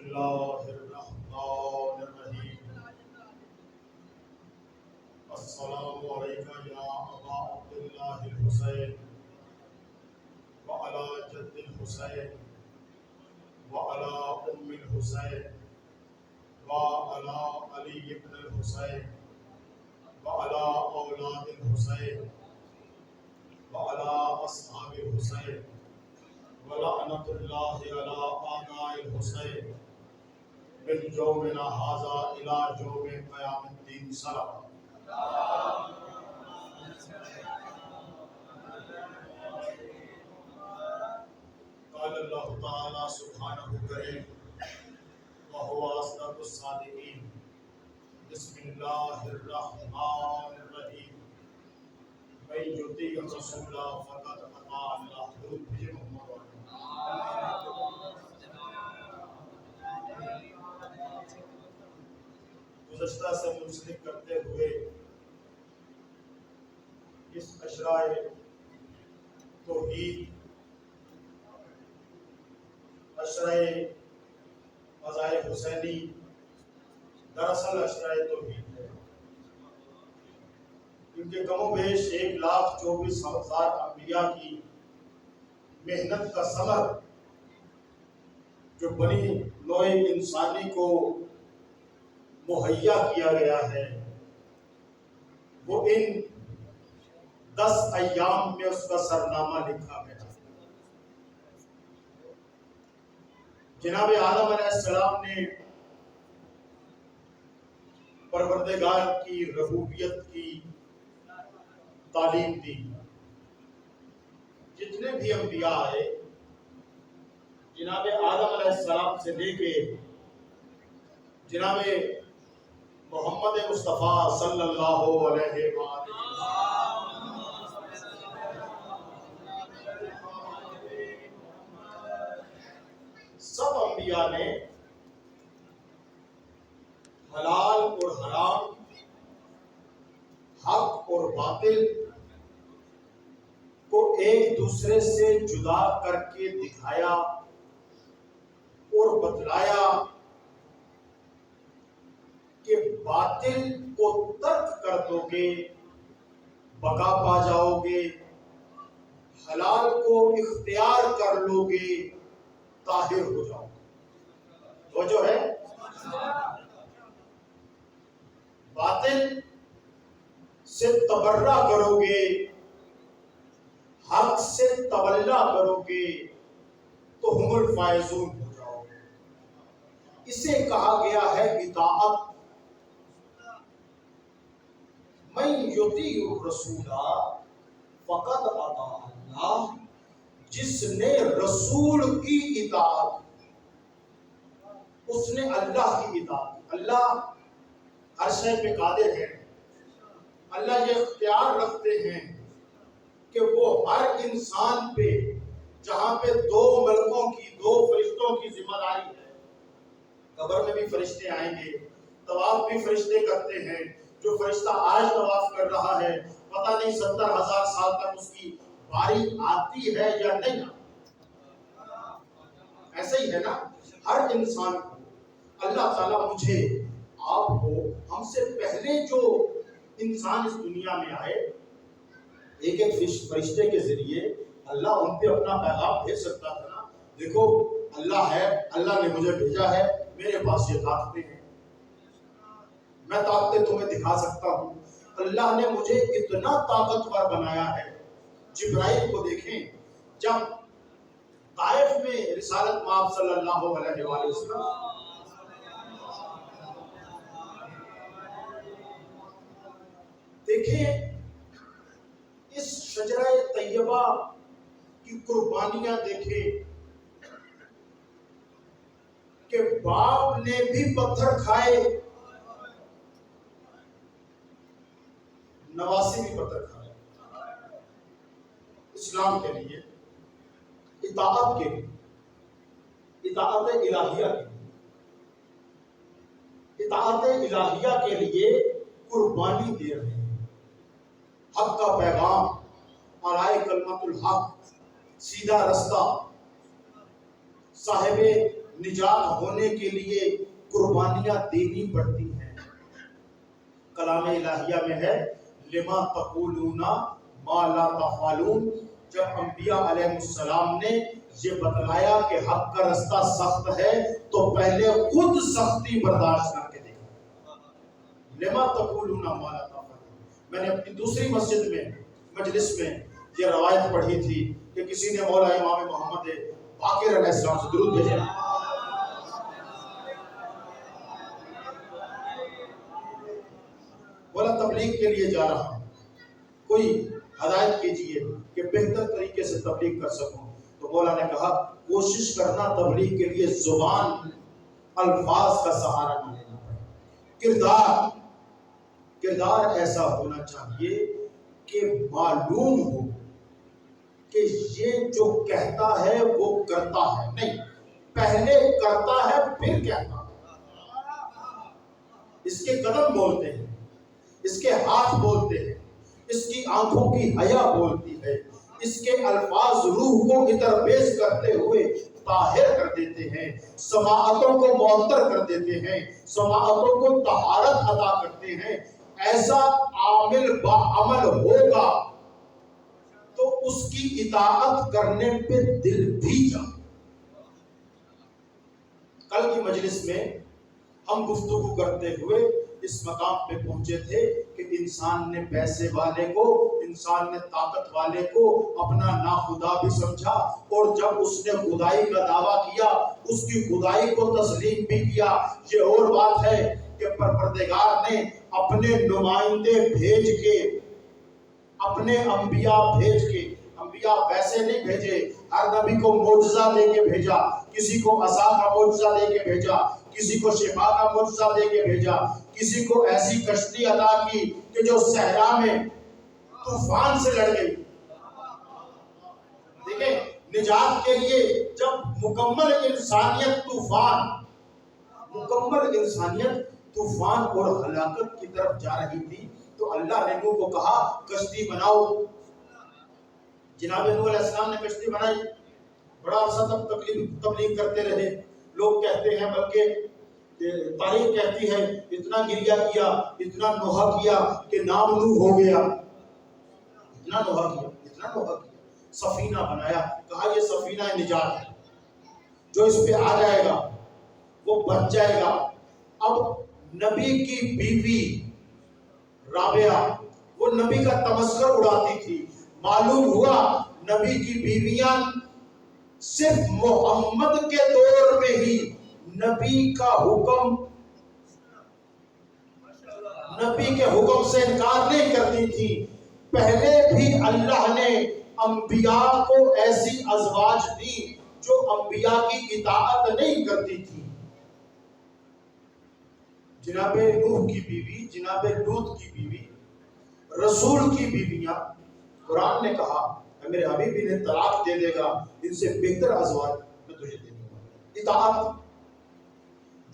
الله الرحمن الرحيم. السلام عليك يا أبا عبد الله الحسين وعلى جد الحسين وعلى أم الحسين وعلى علي بن الحسين وعلى أولاد الحسين وعلى أصحاب الحسين ولعنة الله على أعداء الحسين من يومنا هذا إلى يوم قيام الدين. سلام. قال الله تعالى سبحانه الكريم وهو أصدق الصادقين. بسم الله الرحمن الرحيم. من يطيع الرسول فقد أطاع الله. درود بھیجے محمد والے. گزشتہ سے منسلک کرتے ہوئے اس اشرائے توحید، اشرائے فضائل حسینی دراصل اشرائے توحید ہے، کیونکہ کم و بیش 1,24,000 انبیاء کی محنت کا ثمر جو بنی نوع انسانی کو مہیا کیا گیا ہے وہ ان 10 ایام میں اس کا سرنامہ لکھا گیا. جناب آدم علیہ السلام نے پروردگار کی ربوبیت کی تعلیم دی. جتنے بھی انبیاء آئے جناب آدم علیہ السلام سے لے کے جناب محمد مصطفیٰ صلی اللہ علیہ وآلہ سب انبیاء نے حلال اور حرام، حق اور باطل کو ایک دوسرے سے جدا کر کے دکھایا اور بتلایا کہ باطل کو ترک کر دو گے بقا پا جاؤ گے، حلال کو اختیار کر لو گے طاہر ہو جاؤ گے. وہ جو ہے باطل سے تبرہ کرو گے، حق سے تولا کرو گے تو ہم الفائزون ہو جاؤ گے. اسے کہا گیا ہے اطاعت. من یطیع الرسول فقد اطاع اللہ. جس نے رسول کی اطاعت، اس نے اللہ کی اطاعت. اللہ ہر شے پہ قادر ہے. اللہ یہ اختیار رکھتے ہیں کہ وہ ہر انسان پہ، جہاں پہ 2 ملکوں کی 2 فرشتوں کی ذمہ داری ہے. قبر میں بھی فرشتے آئیں گے، طواف بھی فرشتے کرتے ہیں. جو فرشتہ آج طواف کر رہا ہے پتہ نہیں 70,000 سال تک اس کی باری آتی ہے یا نہیں. ایسا ہی ہے نا. ہر انسان کو اللہ تعالیٰ مجھے، آپ کو، ہم سے پہلے جو انسان اس دنیا میں آئے، ایک فرشتے کے ذریعے اللہ ان پہ اپنا پیغام بھیج سکتا تھا نا. دیکھو اللہ ہے، اللہ نے مجھے بھیجا ہے، میرے پاس یہ طاقتیں ہیں، میں طاقتیں تمہیں دکھا سکتا ہوں. اللہ نے مجھے اتنا طاقتور بنایا ہے. جبرائیل کو دیکھیں، جب طائف میں رسالت مآب صلی اللہ علیہ وآلہ وسلم دیکھیں اس شجرہ طیبہ کی قربانیاں دیکھیں کہ باپ نے بھی پتھر کھائے، نواسی بھی پتھر کھائے. اسلام کے لیے، اطاعت کے لیے، اطاعت الہیہ کے لیے، اطاعت الہیہ کے لیے قربانی دے رہے ہیں. حق کا پیغام، اعلی کلمت الحق، سیدھا رستہ، صاحب نجات ہونے کے لیے قربانیاں دینی پڑتی ہیں۔ کلام الہیہ میں ہے لما تقولون ما لا تفعلون۔ جب انبیاء علیہ السلام نے یہ بتلایا کہ حق کا رستہ سخت ہے تو پہلے خود سختی برداشت کر کے دیکھا۔ لما تقولون ما لا تفعلون۔ میں نے اپنی دوسری مسجد میں مجلس میں یہ روایت پڑھی تھی کہ کسی نے مولا امام محمد باقر علیہ السلام سے درود بھیجا، بولا تبلیغ کے لیے جا رہا ہوں، کوئی ہدایت کیجئے کہ بہتر طریقے سے تبلیغ کر سکوں۔ تو مولا نے کہا کوشش کرنا تبلیغ کے لیے زبان الفاظ کا سہارا نہ لینا پڑے، کردار ایسا ہونا چاہیے کہ معلوم ہو کہ یہ جو کہتا ہے وہ کرتا ہے، نہیں پہلے کرتا ہے پھر کہتا ہے۔ اس کے قدم بولتے ہیں، اس کے ہاتھ بولتے ہیں، اس کی آنکھوں کی حیا بولتی ہے، اس کے الفاظ روح کو اتر بیز کرتے ہوئے طاہر کر دیتے ہیں، سماعتوں کو معطر کر دیتے ہیں، سماعتوں کو طہارت عطا کرتے ہیں۔ ایسا عامل باعمل ہوگا تو اس کی اطاعت کرنے پہ دل بھی جائے۔ کل کی مجلس میں ہم گفتگو کرتے ہوئے اس مقام پہ پہنچے تھے کہ انسان نے پیسے والے کو، انسان نے طاقت والے کو اپنا ناخدا بھی سمجھا، اور جب اس نے خدائی کا دعویٰ کیا اس کی خدائی کو تسلیم بھی کیا۔ یہ اور بات ہے کہ پروردگار نے اپنے نمائندے بھیج کے، اپنے انبیاء بھیج کے، انبیاء ویسے نہیں بھیجے، ہر نبی کو معجزہ دے کے بھیجا، کسی کو عصا کا معجزہ دے کے بھیجا، کسی کو شفا کا معجزہ دے کے بھیجا، کسی کو ایسی کشتی عطا کی کہ جو صحرا میں طوفان سے لڑ گئی۔ دیکھیں نجات کے لیے جب مکمل انسانیت طوفان اور ہلاکت کی طرف جا رہی تھی تو اللہ نے نوح کو کہا کشتی بناؤ۔ جناب نوح علیہ السلام نے کشتی بنائی، بڑا عرصہ تک تبلیغ کرتے رہے۔ لوگ کہتے ہیں، بلکہ تاریخ کہتی ہے اتنا گریہ کیا، اتنا نوحہ کیا کہ نام نوح ہو گیا، اتنا نوحہ کیا، سفینہ بنایا، کہا یہ سفینہ نجات ہے، جو اس پہ آ جائے گا وہ بچ جائے گا۔ اب نبی کی بیوی رابعہ وہ نبی کا تمسخر اڑاتی تھی، معلوم ہوا نبی کی بیویاں صرف محمد کے دور میں ہی نبی کا حکم، نبی کے حکم سے انکار نہیں کرتی تھی، پہلے بھی اللہ نے انبیاء کو ایسی ازواج دی جو انبیاء کی اطاعت نہیں کرتی تھی۔ جناب نوح کی بیوی، جناب لوط کی بیوی، رسول کی بیویاں، قرآن نے کہا اے میرے حبیب انہیں طلاق دے دے گا، ان سے بہتر ازواج میں تجھے دے دوں گا۔ اطاعت،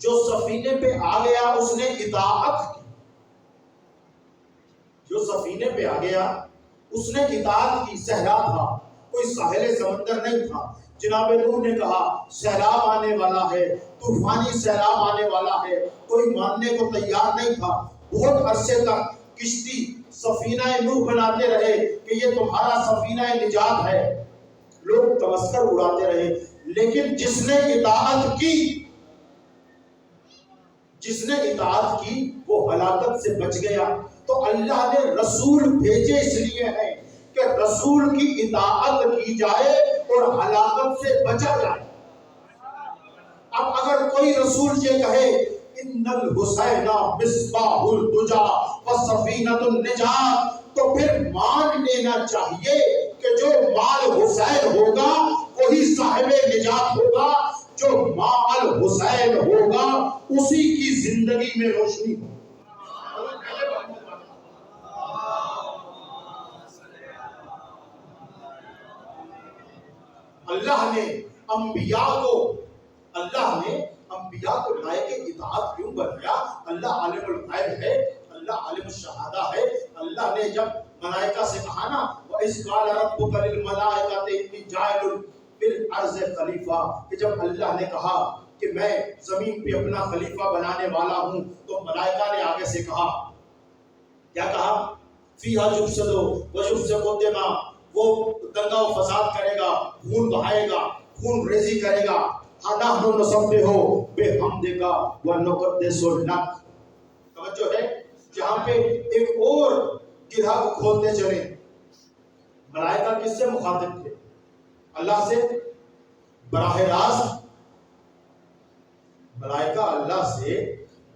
جو سفینے پہ آ گیا اس نے اطاعت کی، جو سفینے پہ آ گیا اس نے اطاعت کی۔ صحرا تھا، کوئی ساحل سمندر نہیں تھا۔ جناب نوح نے کہا سیلاب آنے والا ہے، طوفانی سیلاب آنے والا ہے، کوئی ماننے کو تیار نہیں تھا۔ بہت عرصے تک کشتی سفینہ نوح بناتے رہے کہ یہ تمہارا سفینہ نجات ہے، لوگ تمسخر اڑاتے رہے، لیکن جس نے اطاعت کی وہ ہلاکت سے بچ گیا۔ تو اللہ نے رسول بھیجے اس لیے ہے کہ رسول کی اطاعت کی جائے اور ہلاکت سے بچا جائے۔ اب اگر کوئی رسول یہ کہے ان الحسین مصباح الدجا وسفینۃ النجات، تو پھر مان لینا چاہیے کہ جو مال حسین ہوگا وہی صاحب نجات ہوگا، جو ماں الحسین ہوگا اسی کی زندگی میں روشنی ہوگی۔ اللہ نے انبیاء کو لائق اطاعت کیوں بنایا؟ اللہ عالم الغیب ہے، اللہ عالم الشہادہ ہے۔ اللہ نے جب ملائکہ سے کہا نا وَإِذْ قَالَ رَبُّكَ لِلْمَلَائِكَةِ إِنِّي جَاعِلٌ فِي الْأَرْضِ خَلِيفَةً، کہ جب اللہ نے کہا کہ میں زمین پہ اپنا خلیفہ بنانے والا ہوں، تو ملائکہ نے آگے سے کہا، کیا کہا؟ فیہا یفسد ویفسد الدماء، وہ دنگا و فساد کرے گا، خون بہائے گا، خون ریزی کرے گا۔ نحن نسبح بحمدک ونقدس لک۔ توجہ ہے، جہاں پہ ایک اور گرہ کو کھولتے چلے۔ ملائکہ کس سے مخاطب تھے؟ اللہ سے براہ راست۔ ملائکہ اللہ سے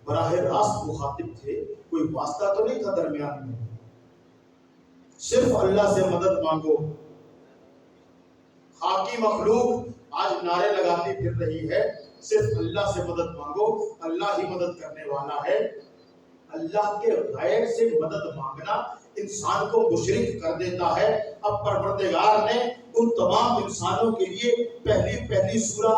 براہ راست مخاطب تھے، کوئی واسطہ تو نہیں تھا درمیان میں۔ صرف اللہ سے مدد مانگو۔ خاکی مخلوق آج نعرے لگاتی پھر رہی ہے، صرف اللہ سے مدد مانگو، اللہ ہی مدد کرنے والا ہے۔ اللہ کے غیر سے مدد مانگنا انسان کو مشرک کر دیتا ہے۔ اب پروردگار نے ان تمام انسانوں کے لیے پہلی سورہ،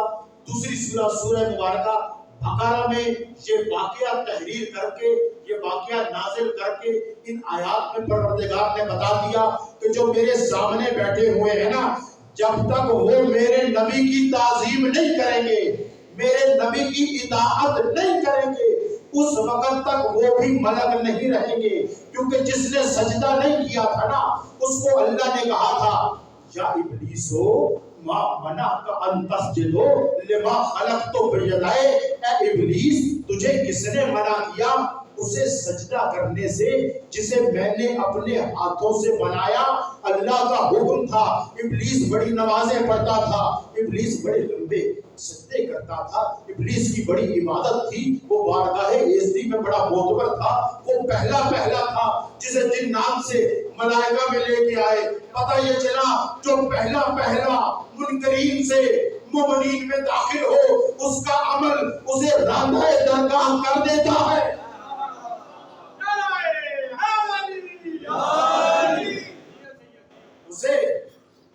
دوسری سورہ، سورہ مبارکہ بقرہ میں یہ واقعہ تحریر کر کے، یہ واقعہ نازل کر کے ان آیات میں پروردگار نے بتا دیا کہ جو میرے سامنے بیٹھے ہوئے ہیں نا، جب تک وہ میرے نبی کی تعظیم نہیں کریں گے، میرے نبی کی اطاعت نہیں کریں گے، اس وقت تک وہ بھی ملک نہیں رہیں گے۔ کیونکہ جس نے سجدہ نہیں کیا تھا نا، اس کو اللہ نے کہا تھا، یا ابلیسو ما منعک ان تسجد لما خلقت بیدی، اے ابلیس تجھے کس نے منع کیا اسے سجدہ کرنے سے جسے میں نے اپنے ہاتھوں سے بنایا؟ اللہ کا حکم تھا۔ ابلیس بڑی نمازیں پڑھتا تھا، ابلیس بڑے لمبے سجدے کرتا تھا، ابلیس کی بڑی عبادت تھی، وہ بارگاہ عزتی میں بڑا معتبر تھا، وہ پہلا تھا جسے جنات سے ملائکہ میں لے کے آئے۔ پتہ یہ چلا جو پہلا منکرین سے مومنین میں داخل ہو، اس کا عمل اسے راندہ درگاہ کر دیتا ہے۔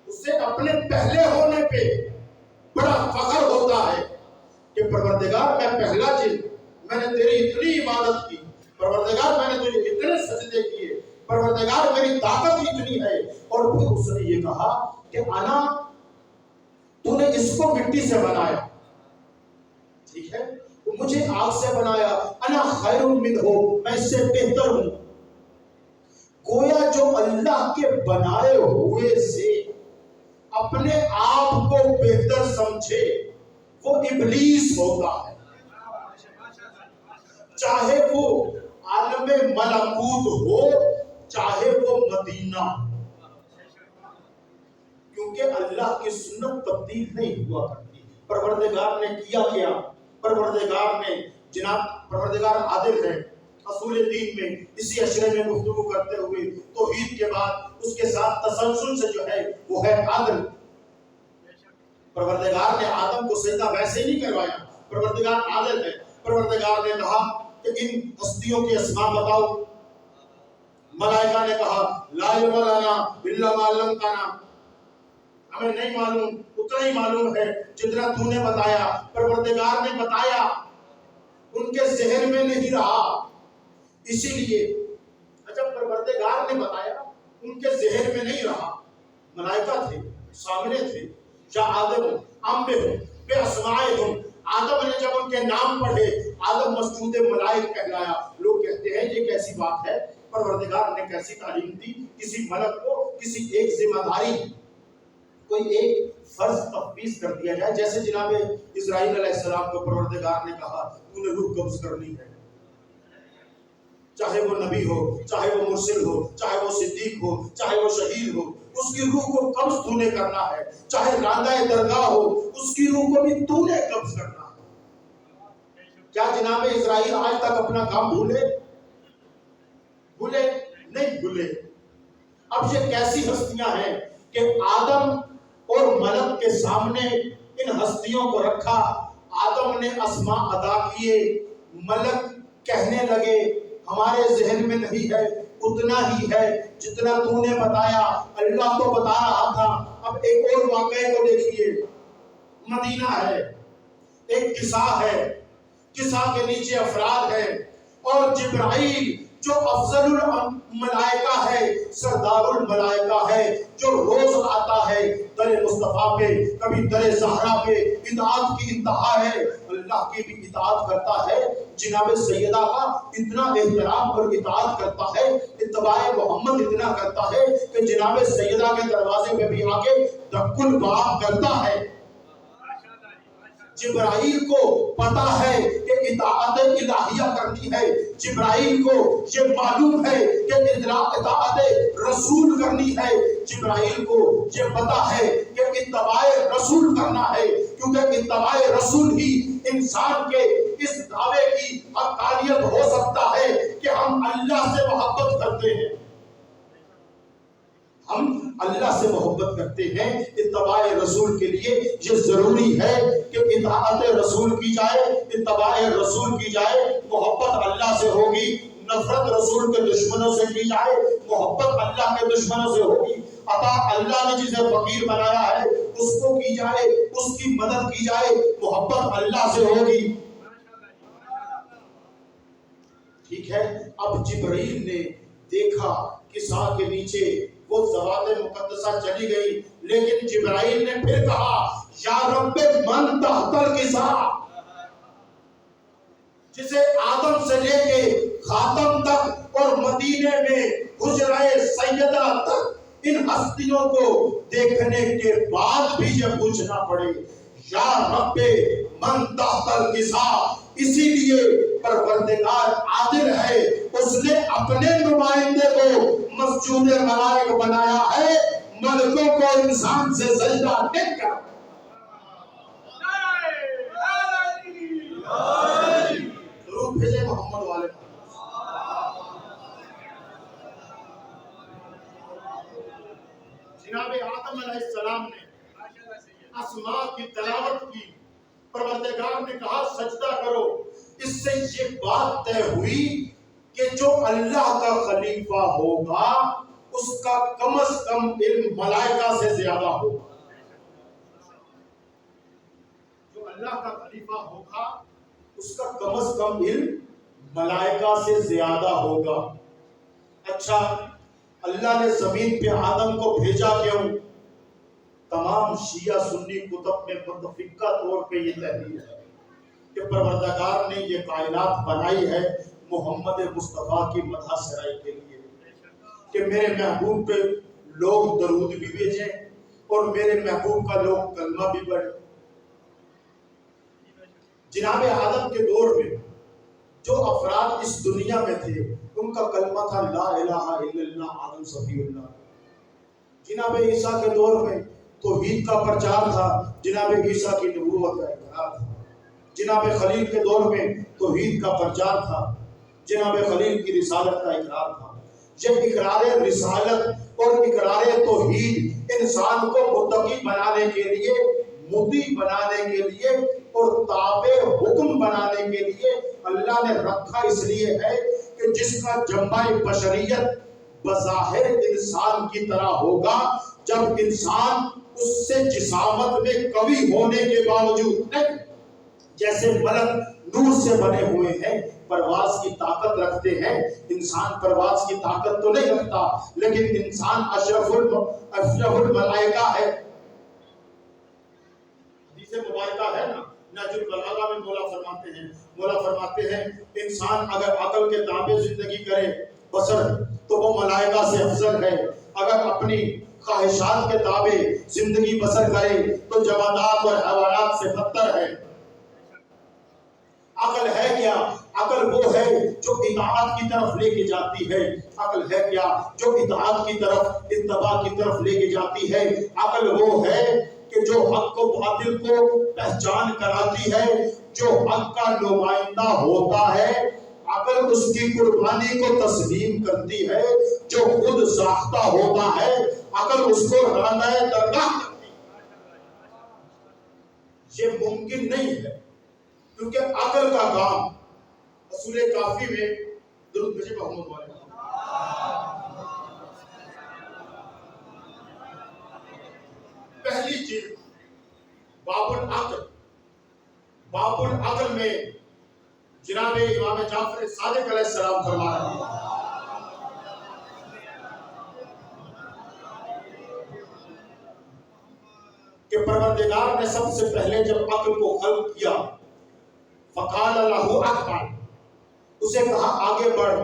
اسے اپنے پہلے ہونے پہ بڑا فخر ہوتا ہے کہ پروردگار میں پہلا جن، میں نے تیری اتنی عبادت کی، پروردگار میں نے تجھے اتنے سجدے کیے، پروردگار میری طاقت اتنی ہے۔ اور پھر اس نے یہ کہا کہ انا، تو نے اس کو مٹی سے بنایا، ٹھیک ہے، مجھے آگ سے بنایا، انا خیر منہ، میں اس سے بہتر ہوں۔ گویا جو اللہ کے بنائے ہوئے سے اپنے آپ کو بہتر سمجھے وہ ابلیس ہوتا ہے، چاہے وہ عالم ملکوت ہو، چاہے وہ مدینہ، کیونکہ اللہ کی سنت تبدیل نہیں ہوا کرتی۔ پروردگار نے کیا کیا؟ پروردگار نے، جناب پروردگار عادل ہے، اصول دین میں اسی اشرے میں گفتگو کرتے ہوئے توحید کے بعد اس کے ساتھ تسلسل سے جو ہے وہ ہے عادل۔ پروردگار نے آدم کو سجدہ ویسے نہیں کروایا، پروردگار عادل ہے۔ پروردگار نے کہا کہ ان ہستیوں کے اسماء بتاؤ، ملائکہ نے کہا لا علم لنا الا ما علمتنا، ہمیں نہیں معلوم، اتنا ہی معلوم ہے جتنا تو نے بتایا۔ پروردگار نے بتایا، ان کے ذہن میں نہیں رہا، اسی لیے جب پروردگار نے بتایا ان کے ذہن میں نہیں رہا۔ ملائکہ تھے، سامنے تھے، یا آدم انبئہم باسمائہم، آدم نے جب ان کے نام پڑھے، آدم مسجود ملائک کہلایا۔ لوگ کہتے ہیں یہ کیسی بات ہے، پروردگار نے کیسی تعلیم دی کسی ملک کو کسی ایک ذمہ داری، کوئی ایک فرض تفویض کر دیا جائے۔ جیسے جناب اسرائیل علیہ السلام کو پروردگار نے کہا تو نے روح قبض کرنی ہے، چاہے وہ نبی ہو، چاہے وہ مرسل ہو، چاہے وہ صدیق ہو، چاہے وہ شہید ہو، اس کی روح کو قبض تو نے کرنا ہے۔ چاہے راندہ درگاہ ہو، اس کی روح کو بھی تو نے قبض کرنا ہے۔ کیا جناب اسرائیل آج تک اپنا کام بھولے نہیں بھولے؟ اب یہ کیسی ہستیاں ہیں کہ آدم اور ملک کے سامنے ان ہستیوں کو رکھا، آدم نے اسماء ادا کیے، ملک کہنے لگے ہمارے ذہن میں نہیں ہے، اتنا ہی ہے جتنا تو نے بتایا۔ اللہ تو بتا رہا تھا۔ اب ایک اور واقعے کو دیکھیے، مدینہ ہے، ایک قصہ ہے، قصہ کے نیچے افراد ہیں، اور جبرائیل جو افضل الملائکہ ہے، سردار الملائکہ ہے، جو روز آتا ہے در مصطفیٰ پہ، کبھی در زہرا پہ، اطاعت کی انتہا ہے، اللہ کی بھی اطاعت کرتا ہے، جناب سیدہ کا اتنا احترام اور اطاعت کرتا ہے، اتباع محمد اتنا کرتا ہے کہ جناب سیدہ کے دروازے پہ بھی آ کے دق الباب کرتا ہے۔ جبرائیل کو پتا ہے کہ اطاعت الہیہ کرنی ہے، جبرائیل کو یہ معلوم ہے کہ اطاعت رسول کرنی ہے، جبرائیل کو یہ پتا ہے کہ اتباع رسول کرنا ہے، کیونکہ اتباع رسول ہی انسان کے اس دعوے کی حقانیت ہو سکتا ہے کہ ہم اللہ سے محبت کرتے ہیں، ہم اللہ سے محبت کرتے ہیں۔ اتباع رسول کے لیے یہ ضروری ہے کہ اطاعت رسول کی جائے، اتباع رسول کی جائے، محبت اللہ سے ہوگی، نفرت رسول کے دشمنوں سے کی جائے، محبت اللہ کے دشمنوں سے ہوگی، عطا اللہ نے جسے فقیر بنایا ہے اس کو کی جائے، اس کی مدد کی جائے، محبت اللہ سے ہوگی۔ ٹھیک ہے، اب جبرائیل نے دیکھا کسا کے نیچے وہ ذوات مقدسہ چلی گئی، لیکن جبرائیل نے پھر کہا یا رب من تحت الکسا، جسے آدم سے لے کے خاتم تک اور مدینے میں حجرہ سیدہ تک ان ہستیوں کو دیکھنے کے بعد بھی یہ پوچھنا پڑے یا رب من تحت الکسا، اسی لیے پروردگار عادل ہے، اس نے اپنے نمائندے کو مسجود ملائک بنایا ہے، ملکوں کو انسان سے سجدہ نہیں کر۔ ضرور بھیجے محمد والے۔ جناب آدم علیہ السلام نے اسماء کی تلاوت کی، پروردگار نے کہا سجدہ کرو، اس سے یہ بات طے ہوئی کہ جو اللہ کا خلیفہ ہوگا اس کا کم از کم علم ملائکہ سے زیادہ ہوگا، جو اللہ کا خلیفہ ہوگا اس کا کم از کم علم ملائکہ سے زیادہ ہوگا۔ اچھا، اللہ نے زمین پہ آدم کو بھیجا کیوں؟ تمام شیعہ سنی کتب میں متفقہ طور پہ یہ تحریر ہے کہ پروردگار نے یہ کائنات بنائی ہے محمد مصطفیٰ کی مدح سرائی کے لیے، کہ میرے محبوب پہ لوگ درود بھی بھیجیں اور میرے محبوب کا لوگ کلمہ بھی پڑھیں۔ جناب آدم کے دور میں جو افراد اس دنیا میں تھے ان کا کلمہ تھا لا الہ الا اللہ آدم صفی اللہ۔ جناب عیسیٰ کے دور میں توحید کا پرچار تھا، جناب عیسیٰ کی نبوت کا اقرار تھا۔ جناب خلیل کے دور میں توحید کا پرچار تھا، جناب خلیل کی رسالت کا اقرار تھا۔ یہ اقرار رسالت اور اقرار توحید انسان کو متقی بنانے کے لیے، مطیع بنانے کے لیے اور تابع حکم بنانے کے لیے اللہ نے رکھا اس لیے ہے کہ جس کا جمع بشریت بظاہر انسان کی طرح ہوگا، جب انسان اس سے جسامت میں قوی ہونے کے باوجود نہیں، جیسے ملک نور سے بنے ہوئے ہیں، پرواز کی طاقت رکھتے ہیں، انسان پرواز کی طاقت تو نہیں رکھتا، لیکن انسان اشرف الملائکہ ہے۔ حدیث مبارکہ ہے نا، نہج البلاغہ میں مولا فرماتے ہیں انسان اگر عقل کے تابع زندگی کرے بسر تو وہ ملائکہ سے افضل ہے، اگر اپنی خواہشات کے تابع زندگی بسر کرے تو جمادات اور حیوانات سے بدتر ہے۔ عقل ہے کیا؟ عقل وہ ہے جو اطاعت کی طرف لے کے جاتی ہے، عقل ہے کیا جو اطاعت کی طرف، اتباع کی طرف لے کے جاتی ہے، عقل وہ ہے کہ جو حق کو باطل کو پہچان کراتی ہے، جو حق کا نمائندہ ہوتا ہے، عقل اس کی قربانی کو تسلیم کرتی ہے، جو خود ساختہ ہوتا ہے عقل اس کو راندہ درگاہ کرتی ہے۔ یہ ممکن نہیں ہے کیونکہ عقل کا کام اصول کافی میں درود بھیجے محمد والے پہلی چیز باب العقل میں جناب امام جعفر صادق علیہ السلام فرما رہے ہیں پروردگار نے سب سے پہلے جب عقل کو خلق کیا فقال له اقبل، اسے کہا آگے بڑھ،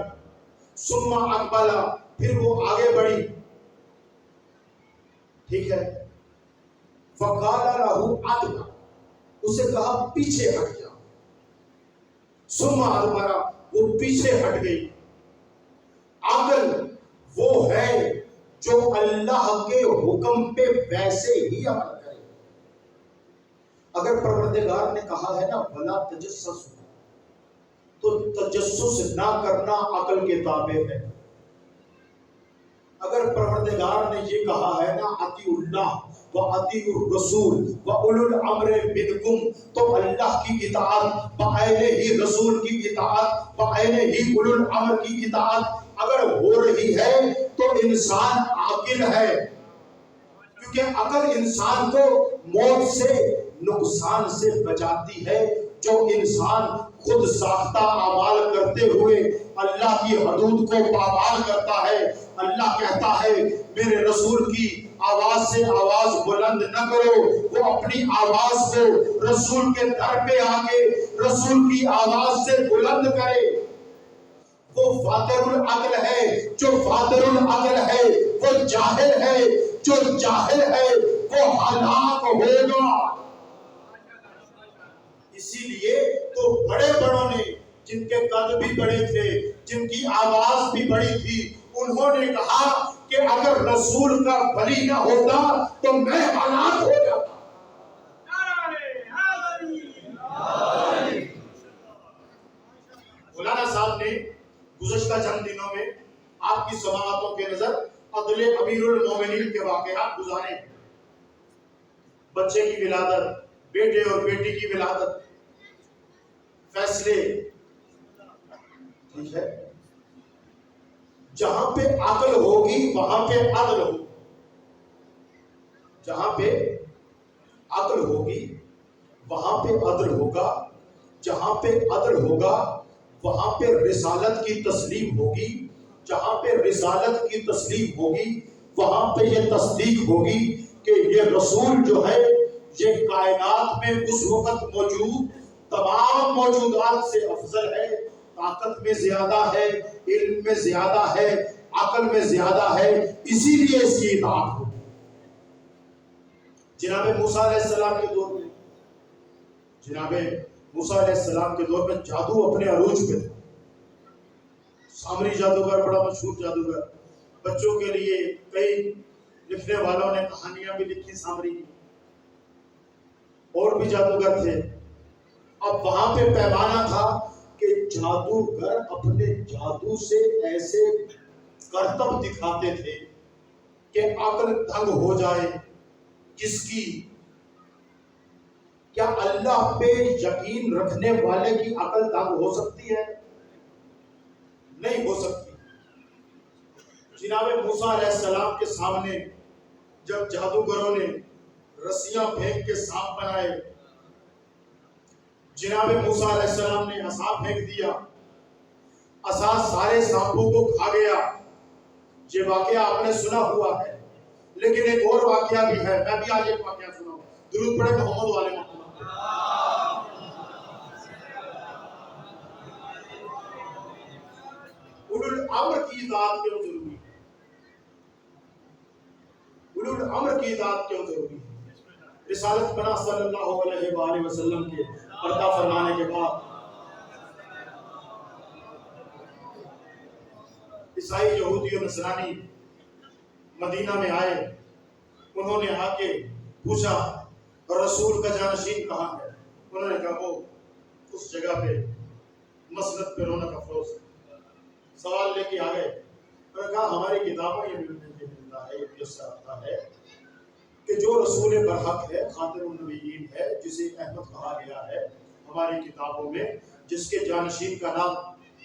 ثم اقبل، پھر وہ آگے بڑھی، ٹھیک ہے، فقال له ادبر، اسے کہا پیچھے ہٹ جا، ثم ادبر، وہ پیچھے ہٹ گئی۔ عقل وہ ہے جو اللہ کے حکم پہ ویسے ہی عمل کرے۔ اگر پروردگار نے کہا ہے نا ولا تجسس، تو تجسس نہ کرنا عقل کے تابع ہے۔ اگر پروردگار نے یہ کہا ہے نا اطیعوا اللہ و اطیعوا الرسول و اولو الامر منکم، تو اللہ کی اطاعت بعین ہی رسول کی اطاعت بعین ہی اولو الامر کی اطاعت اگر ہو رہی ہے تو انسان عاقل ہے، کیونکہ عقل انسان کو موت سے، نقصان سے بچاتی ہے۔ جو انسان خود ساختہ اعمال کرتے ہوئے اللہ کی حدود کو پامال کرتا ہے، اللہ کہتا ہے میرے رسول کی آواز سے آواز بلند نہ کرو، وہ اپنی آواز کو رسول کے در پہ آگے رسول کی آواز سے بلند کرے، وہ فاتر العقل ہے۔ جو فاتر العقل ہے وہ جاہل ہے، جو جاہل ہے وہ ہلاک ہوگا۔ اسی لیے تو بڑے بڑوں نے، جن کے قد بھی بڑے تھے، جن کی آواز بھی بڑی تھی، انہوں نے کہا کہ اگر رسول کا ولی نہ ہوتا تو میں ہلاک ہو جاتا۔ مولانا صاحب نے گزشتہ چند دنوں میں آپ کی سماعتوں کے نظر عدل امیر المومنین کے واقعات گزارے، بچے کی ولادت، بیٹے اور بیٹی کی ولادت، فیصلے، ٹھیک ہے، جہاں پہ عقل ہوگی وہاں پہ عدل ہوگی، جہاں پہ عقل ہوگی وہاں پہ عدل ہوگا، جہاں پہ عدل ہوگا وہاں پہ رسالت کی تسلیم ہوگی، جہاں پہ رسالت کی تسلیم ہوگی وہاں پہ یہ تصدیق ہوگی کہ یہ رسول جو ہے یہ کائنات میں اس وقت موجود تمام موجودات سے افضل ہے، طاقت میں زیادہ ہے، علم میں زیادہ ہے، عقل میں زیادہ ہے، اسی لیے اس کی اطاعت ہو۔ جناب موسیٰ علیہ السلام کے دور میں، جناب موسیٰ علیہ السلام کے دور میں جادو اپنے عروج پہ تھا۔ سامری جادوگر بڑا مشہور جادوگر، بچوں کے لیے کئی لکھنے والوں نے کہانیاں بھی لکھی سامری کی، اور بھی جادوگر تھے۔ اب وہاں پہ پیمانہ تھا کہ جادوگر اپنے جادو سے ایسے کرتب دکھاتے تھے کہ عقل دنگ ہو جائے کس کی؟ کیا اللہ پہ یقین رکھنے والے کی عقل دنگ ہو سکتی ہے؟ نہیں ہو سکتی۔ جناب موسیٰ علیہ السلام کے سامنے جب جادوگروں نے رسیاں پھینک کے سانپ بنائے، جناب موسیٰ علیہ السلام نے عصا پھینک دیا، عصا سارے سانپوں کو کھا گیا۔ یہ واقعہ آپ نے سنا ہوا ہے، لیکن ایک اور واقعہ بھی ہے، میں بھی آج ایک واقعہ سنا ہوں۔ درود پڑھے محمد والے محمد۔ اولو الامر کی اطاعت کیوں ضروری ہے؟ اولو الامر کی اطاعت کیوں ضروری ہے؟ رسالت بنا صلی اللہ علیہ وآلہ وسلم کے پردہ فرمانے کے بعد عیسائی، یہودی اور نصرانی مدینہ میں آئے، انہوں نے آ کے پوچھا رسول کا جانشین کہاں ہے؟ انہوں نے کہا وہ اس جگہ پہ مسند پہ رونق افروز ہے۔ سوال لے کے آ گئے، انہوں نے کہا ہماری کتابوں یہ ملتا ہے، یہ قصہ آتا ہے کہ جو رسول برحق ہے، خاتم النبیین ہے، جسے احمد کہا گیا ہے ہماری کتابوں میں، جس کے جانشین کا نام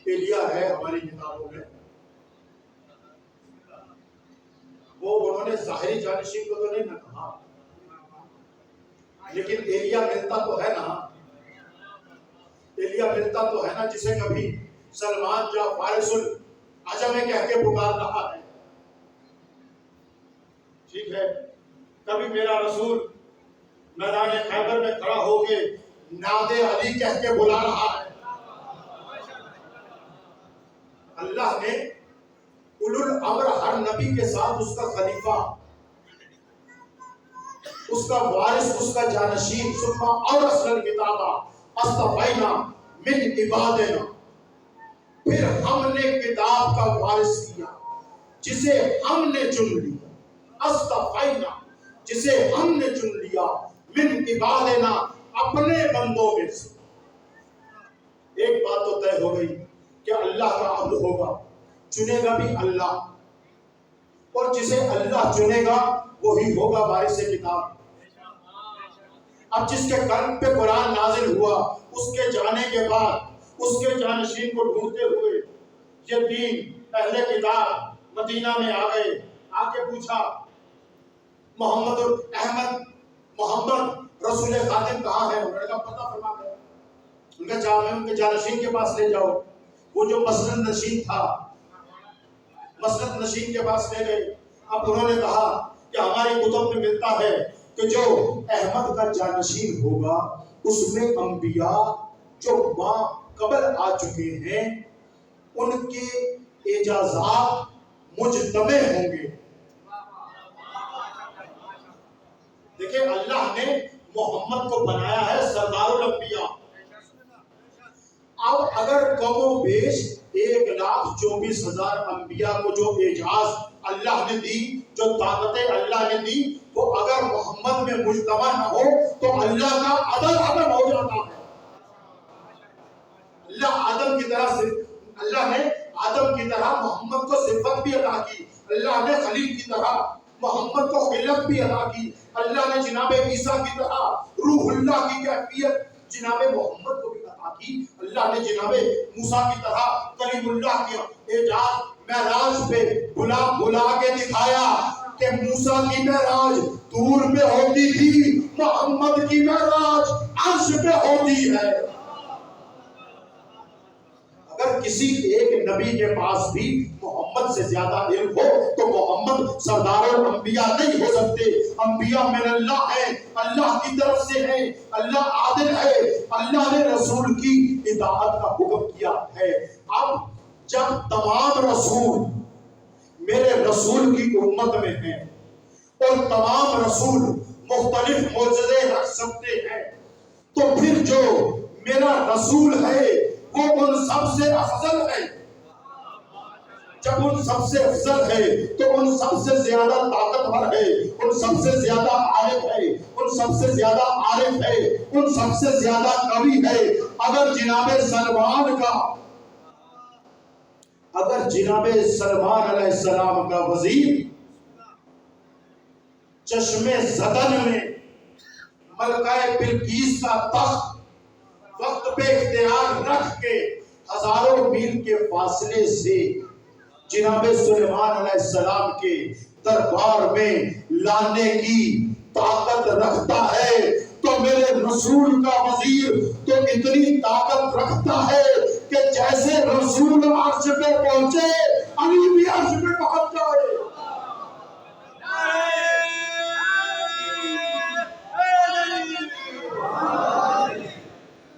ایلیا ہے ہماری کتابوں میں، وہ انہوں نے ظاہری جانشین کو تو نہیں نہ کہا، لیکن ایلیا ملتا تو ہے نا، ایلیا ملتا تو ہے نا جسے کبھی سلمان یا فارس العجم کہہ کے پکار رہا ہے، ٹھیک ہے، کبھی میرا رسول میدان خیبر میں کھڑا ہو کے ناد علی کہہ کے بلا رہا ہے. اللہ نے اولو الامر ہر نبی کے ساتھ اس کا خلیفہ، اس کا وارث، اس کا جانشین، ثم اورثنا الکتاب اصطفینا من عبادنا، پھر ہم نے کتاب کا وارث کیا جسے ہم نے چن لیا، اصطفینا جسے ہم نے چن لیا، من عبادنا اپنے بندوں میں سے. ایک بات تو طے ہو گئی کہ اللہ کا عبد ہوگا، چنے گا بھی اللہ، اور جسے اللہ چنے گا وہی ہوگا وارث کتاب. اب جس کے قلب پہ قرآن نازل ہوا، اس کے جانے کے بعد اس کے جانشین کو ڈھونڈتے ہوئے یہ تین اہل کتاب مدینہ میں آ گئے. آ کے پوچھا محمد رسول خاتم کہاں ہے؟ انہوں نے کہا پتہ فرما دیں. ان کے جانشین کے پاس لے جاؤ. وہ جو مسند نشین تھا، مسند نشین کے پاس لے گئے. اب انہوں نے کہا کہ ہماری کتب میں ملتا ہے کہ جو احمد کا جانشین ہوگا اس میں انبیاء جو ماں قبل آ چکے ہیں ان کے اعجازات مجتمع ہوں گے. دیکھیں اللہ نے محمد کو بنایا ہے سردار الانبیاء. اب اگر کم و بیش 1,24,000 انبیاء کو جو اعجاز اللہ نے دی، جو طاقتیں اللہ نے دی، وہ اگر محمد میں مجتمع نہ ہو تو اللہ کا عدل عدم ہو جاتا ہے. اللہ نے آدم کی طرح محمد کو صفت بھی عطا کی، اللہ نے خلیل کی طرح محمد کو خلت بھی عطا کی، اللہ نے جناب عیسیٰ کی طرح روح اللہ کی کیفیت جناب محمد کو بھی عطا کی، اللہ نے جناب موسیٰ کی طرح کلیم اللہ کی اعجاز معراج پہ بلا کے دکھایا کہ موسیٰ کی معراج طور پہ ہوتی تھی، محمد کی معراج عرش پہ ہوتی ہے. اگر کسی ایک نبی کے پاس بھی محمد سے زیادہ علم ہو تو محمد سردار الانبیاء نہیں ہو سکتے. انبیاء من اللہ ہیں، اللہ کی طرف سے ہیں، اللہ عادل ہے، اللہ نے رسول کی اطاعت کا حکم کیا ہے. اب جب تمام رسول میرے رسول کی امت میں ہیں اور تمام رسول مختلف معجزے رکھ سکتے ہیں تو پھر جو میرا رسول ہے وہ ان سب سے افضل ہے. جب ان سب سے افضل ہے تو ان سب سے زیادہ طاقتور ہے، ان سب سے زیادہ عارف ہے، ان سب سے زیادہ عارف ہے، ان سب سے زیادہ قوی ہے. اگر جناب سلمان علیہ السلام کا وزیر چشمے زدن میں ملکہ بلقیس کا تخت وقت پہ اختیار رکھ کے ہزاروں میل کے فاصلے سے جناب سلیمان علیہ السلام کے دربار میں لانے کی طاقت رکھتا ہے تو میرے رسول کا وزیر تو اتنی طاقت رکھتا ہے کہ جیسے رسول عرش پہ پہنچے علی بھی عرش پہ پہنچ جائے.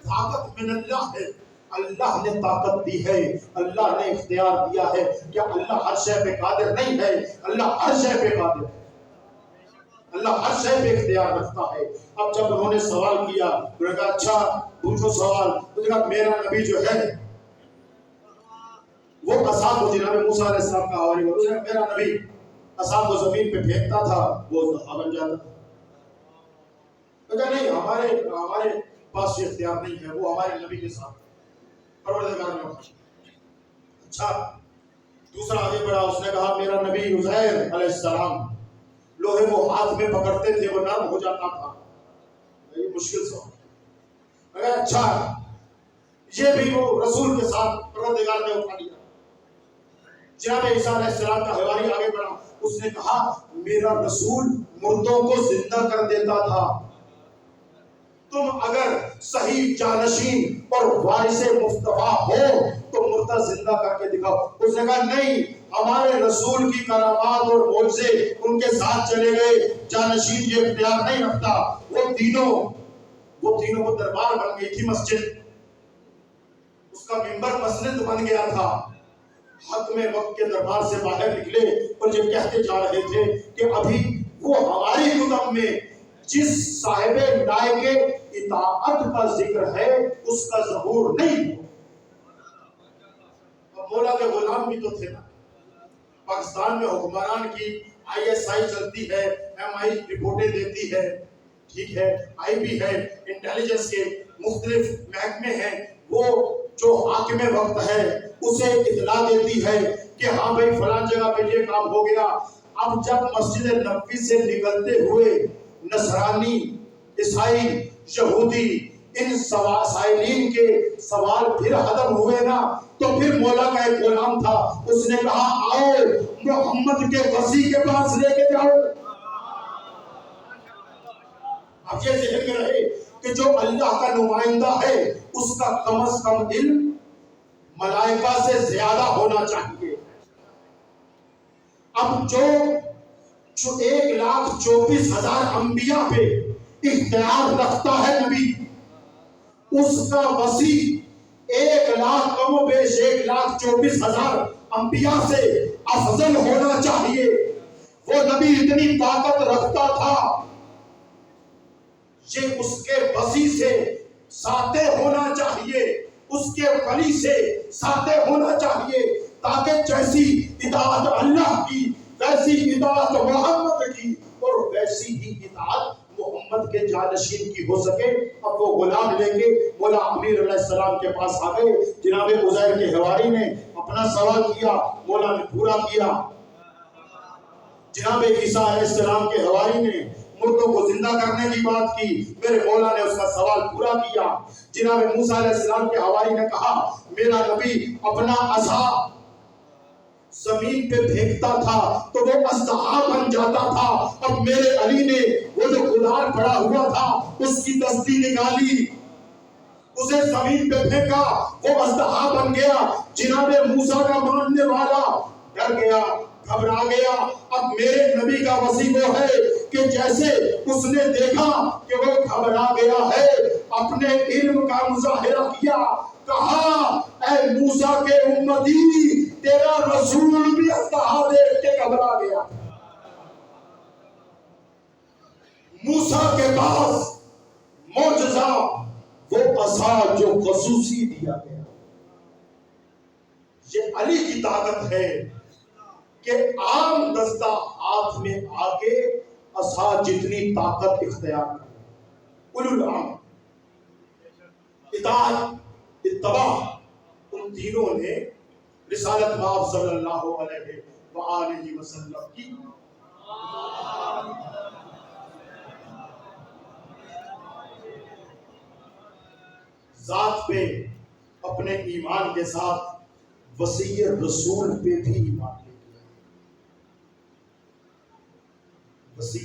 طاقت من اللہ ہے، اللہ نے طاقت دی ہے، اللہ نے اختیار دیا ہے. کیا اللہ ہر شے پہ قادر نہیں ہے؟ اللہ ہر شے پہ قادر ہے، اللہ ہر شے پہ اختیار رکھتا ہے. اب جب انہوں نے سوال کیا انہوں نے کہا اچھا پوچھو سوال. تو کہا میرا نبی جو ہے وہ عصا کو جناب موسیٰ علیہ السلام کا حوالے کیا، میرا نبی عصا کو زمین پہ پھینکتا تھا وہ دہا بن جاتا تھا. کہا نہیں ہمارے پاس یہ اختیار نہیں ہے، وہ ہمارے نبی کے ساتھ پروردگار نے. اچھا دوسرا آگے بڑھا، اس نے کہا میرا نبی عزیر علیہ السلام لوہے وہ ہاتھ میں پکڑتے تھے وہ نرم ہو جاتا تھا. یہ مشکل سوال. اگر اچھا یہ بھی وہ رسول کے ساتھ پروردگار نے اٹھا لیا. جناب عیسیٰ علیہ السلام کا حواری آگے بڑھا، اس نے کہا میرا رسول مردوں کو زندہ کر دیتا تھا. تم اگر صحیح جانشین اور وارث مصطفیٰ ہو تو مردہ زندہ کر کے دکھاؤ. اس نے کہا نہیں, ہمارے رسول کی کرامات اور معجزے ان کے ساتھ چلے گئے, جانشین یہ اختیار نہیں رکھتا. وہ تینوں کو دربار بن گئی تھی مسجد, اس کا منبر مسجد بن گیا تھا. حق میں وقت کے دربار سے باہر نکلے اور یہ کہتے جا رہے تھے کہ ابھی وہ ہماری کتب میں جس صاحب لائق اطاعت کا ذکر ہے اس کا ظہور نہیں ہوا. اب مولا کے غلام بھی تو تھے نا. پاکستان میں حکمران کی آئی ایس آئی چلتی ہے, ایم آئی رپورٹیں دیتی ہے, ٹھیک ہے, آئی بی ہے, انٹیلیجنس کے مختلف محکمے ہیں, وہ جو حاکم وقت ہے اسے اطلاع دیتی ہے کہ ہاں بھائی فلاں جگہ پہ یہ کام ہو گیا. اب جب مسجد نبوی سے نکلتے ہوئے نصرانی, عیسائی, یہودی ان سائلین کے سوال پھر ختم ہوئے نا, تو پھر مولا کا ایک غلام تھا, اس نے کہا آؤ محمد کے وصی کے پاس لے کے جاؤ. اب یہ ذہن میں رہے کہ جو اللہ کا نمائندہ ہے اس کا کم از کم علم ملائکہ سے زیادہ ہونا چاہیے. اب جو 1,24,000 انبیاء پہ اختیار رکھتا ہے نبی, اس کا وصی 1,00,000 کم و بیش 1,24,000 انبیاء سے افضل ہونا چاہیے. وہ نبی اتنی طاقت رکھتا تھا, یہ اس کے وصی سے ساتے ہونا چاہیے, اس کے ولی سے ساتے ہونا چاہیے, تاکہ جیسی اطاعت اللہ کی ویسی اطاعت محمد کی اور ویسی ہی اطاعت محمد کے جانشین کی ہو سکے. اب وہ غلام لے کے مولا امیر علیہ السلام کے پاس آ گئے. جناب عزیر کے حواری نے اپنا سوال کیا, مولا نے پورا کیا. جناب عیسیٰ علیہ السلام کے حواری نے مردوں کو زندہ کرنے کی بات کی, میرے مولا نے اس کا سوال پورا کیا. جناب موسیٰ علیہ السلام کے حواری نے کہا میرا نبی اپنا عصا زمین پہ پھینکتا تھا تو وہ اژدہا بن جاتا تھا. اب میرے علی نے وہ جو غبار پڑا ہوا تھا اس کی دستی نکالی, اسے زمین پہ پھینکا, وہ اژدہا بن گیا. جناب موسیٰ کا ماننے والا ڈر گیا, گھبرا گیا. اب میرے نبی کا وصی وہ ہے کہ جیسے اس نے دیکھا کہ وہ گھبرا گیا ہے, اپنے علم کا مظاہرہ کیا, کہا اے موسیٰ کے امتی, تیرا رسول بھی اژدہا دیکھ کے گھبرا گیا. موسیٰ کے پاس معجزہ وہ عصا جو خصوصی دیا گیا. یہ علی کی طاقت ہے کہ عام دستہ ہاتھ میں آ کے عصا جتنی طاقت اختیار کرے. اولو الامر, اطاعت, اتباع, ان تینوں نے رسالت مآب صلی اللہ علیہ وآلہ وسلم کی ذات پہ اپنے ایمان کے ساتھ وصی رسول پہ بھی ایمان لے لیا. وصی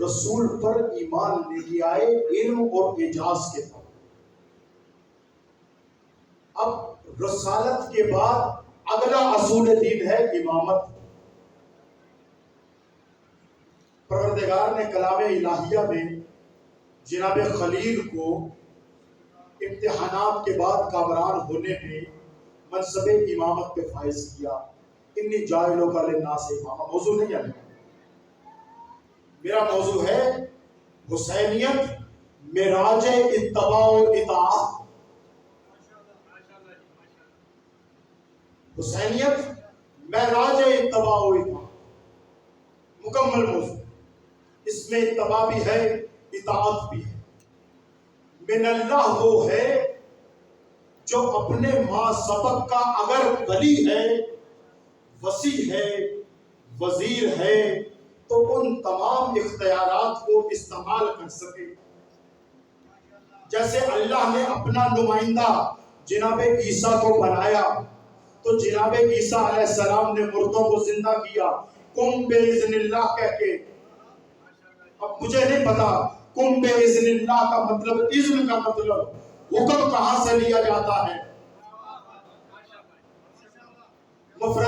رسول پر ایمان لے کے آئے علم اور اعجاز کے ساتھ. اب رسالت کے بعد اگلا اصول دین ہے امامت. پروردگار نے کلام الہیہ میں جناب خلیل کو امتحانات کے بعد کامران ہونے میں منصب امامت پہ فائز کیا. انی جاعلک للناس اماما. موضوع نہیں ہے میرا, موضوع ہے حسینیت, معراج اتباع و اطاعت. حسینیت, معراج اتباع و اطاعت, مکمل موضوع. اس میں اتباع بھی ہے, اطاعت بھی ہے. من اللہ وہ ہے جو اپنے ما سبق کا اگر ولی ہے, وصی ہے, وزیر ہے, تو ان تمام اختیارات کو استعمال کر سکے. جیسے اللہ نے اپنا نمائندہ جناب عیسیٰ کو بنایا تو جناب عیسیٰ علیہ السلام نے مردوں کو زندہ کیا قم بِإِذْنِ اللہ کہہ کے. اب مجھے نہیں پتا قم بِإِذْنِ اللہ کا مطلب, اذن کا مطلب حکم کہاں سے لیا جاتا ہے.